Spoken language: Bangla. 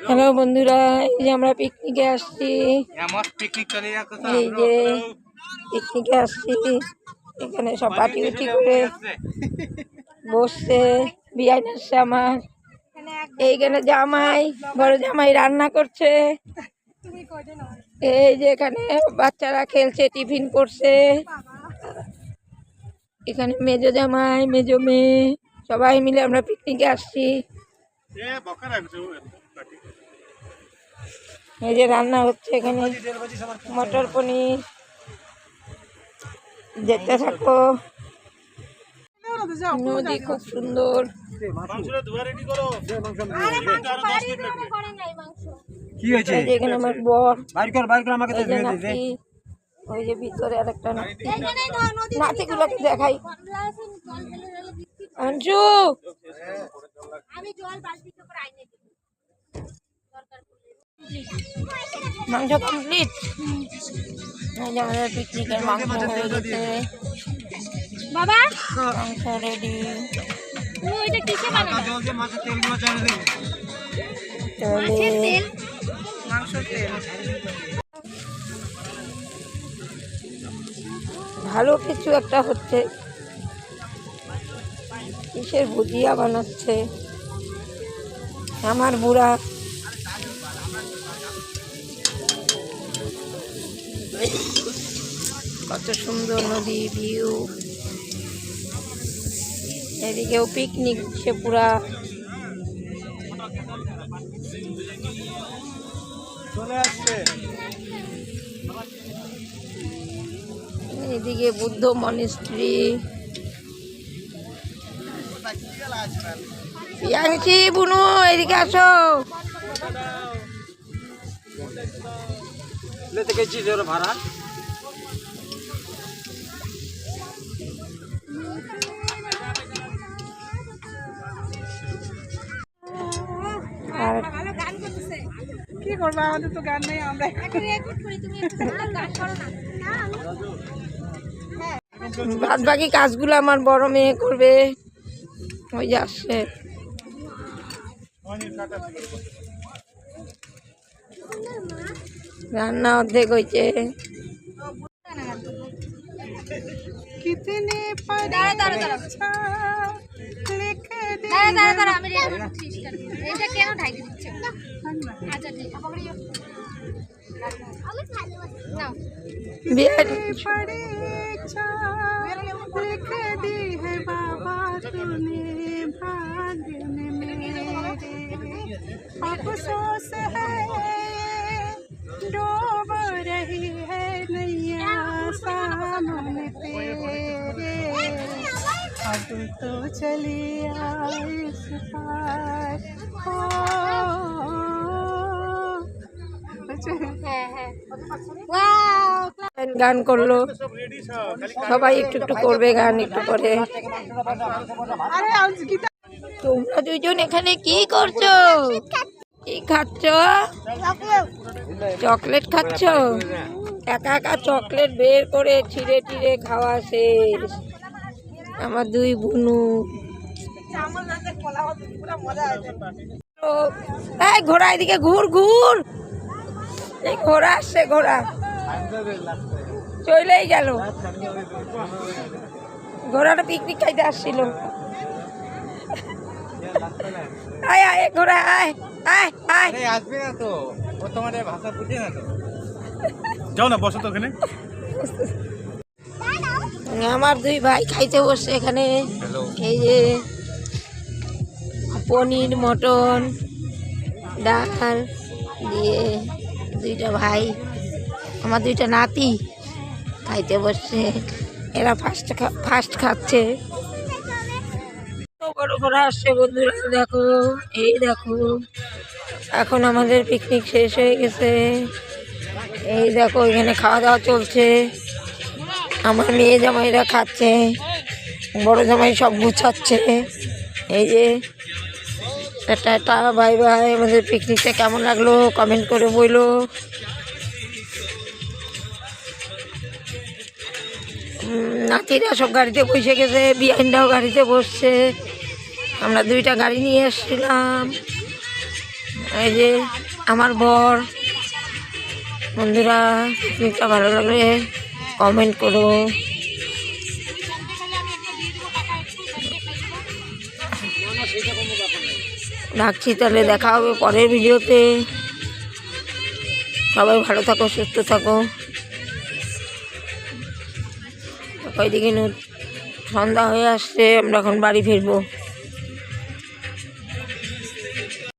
হ্যালো বন্ধুরা, এই যে আমরা পিকনিকে আসছি। এই যে পিকনিকে আসছি, এখানে সব পাটি উটি করে বসছে। বিয়াই আসছে আমার, এইখানে জামাই, বড় জামাই রান্না করছে। এই যে এখানে বাচ্চারা খেলছে, টিফিন করছে। এখানে মেজো জামাই, মেজো মেয়ে, সবাই মিলে আমরা পিকনিকে আসছি। এই যে রান্না হচ্ছে এখানে মটর পনির। দেখতে থাকো, নদী খুব সুন্দর। কি হয়েছে এখানে আমার বর, আমাকে ওই যে ভিতরে আরেকটা নাতি, নাতিগুলোকে দেখাই। অঞ্জু, মাংস কমপ্লিট। আমাদের পিকনিকের মাংস হয়ে গেছে বাবা, মাংস রেডি। ভালো কিছু একটা হচ্ছে, কিসের ভুজিয়া বানাচ্ছে আমার বুড়া। কত সুন্দর নদী ভিউ, এদিকেও পিকনিক সে পুরা। এদিকে বুদ্ধ মনিস্ট্রি। পিয়াংশি, বুনু, এদিকে আসো। ভাড়া কি করবো, আমাদের তো গান নেই। আমরা বাদ বাকি কাজগুলো আমার বড় মেয়ে করবে। ওই যে আসছে, রান্না অর্ধেক হয়েছে। अफसोस है डूब रही है नैया सामने तेरे, अब तो चली इस पार। গান করলো সবাই, একটু একটু করবে গান একটু করে। তোমরা দুজন এখানে কি করছো? কি খাচ্ছ? চকলেট খাচ্ছ? একা একা চকলেট বের করে ছিঁড়ে টিড়ে খাওয়া শেষ আমার দুই বুনু। এই ঘোড়া, এদিকে ঘুর ঘুর। এই ঘোড়া আসছে, ঘোড়া চলেই গেল। ঘোড়াটা পিকনিক খাইতে আসছিল। আয় আয় ঘোড়া, আয় আয় আয়। আসবে না তো, ও তোমাদের ভাষা বুঝে না তো। যাও না, বসো তো ওখানে। আমার দুই ভাই খাইতে বসছে এখানে। এই যে পনির, মটন, ডাল দিয়ে দুইটা ভাই, আমার দুইটা নাতি খাইতে বসছে। এরা ফার্স্ট খাচ্ছে। বড় করে আসছে বন্ধুরা, দেখো এই দেখো। এখন আমাদের পিকনিক শেষ হয়ে গেছে। এই দেখো এখানে খাওয়া দাওয়া চলছে। আমার মেয়ে জামাইরা খাচ্ছে, বড় জামাই সব গুছাচ্ছে। এই যে টাটা, বাই বাই। আমাদের পিকনিকটা কেমন লাগলো কমেন্ট করে বইলো। নাতিরা সব গাড়িতে বসে গেছে, বিয়াইনরাও গাড়িতে বসছে। আমরা দুইটা গাড়ি নিয়ে এসেছিলাম। এই যে আমার বর। বন্ধুরা, পিকনিকটা ভালো লাগলে কমেন্ট করো। রাখছি তাহলে, দেখা হবে পরের ভিডিওতে। সবাই ভালো থাকো, সুস্থ থাকো। ওইদিকে সন্ধ্যা হয়ে আসছে, আমরা এখন বাড়ি ফিরবো।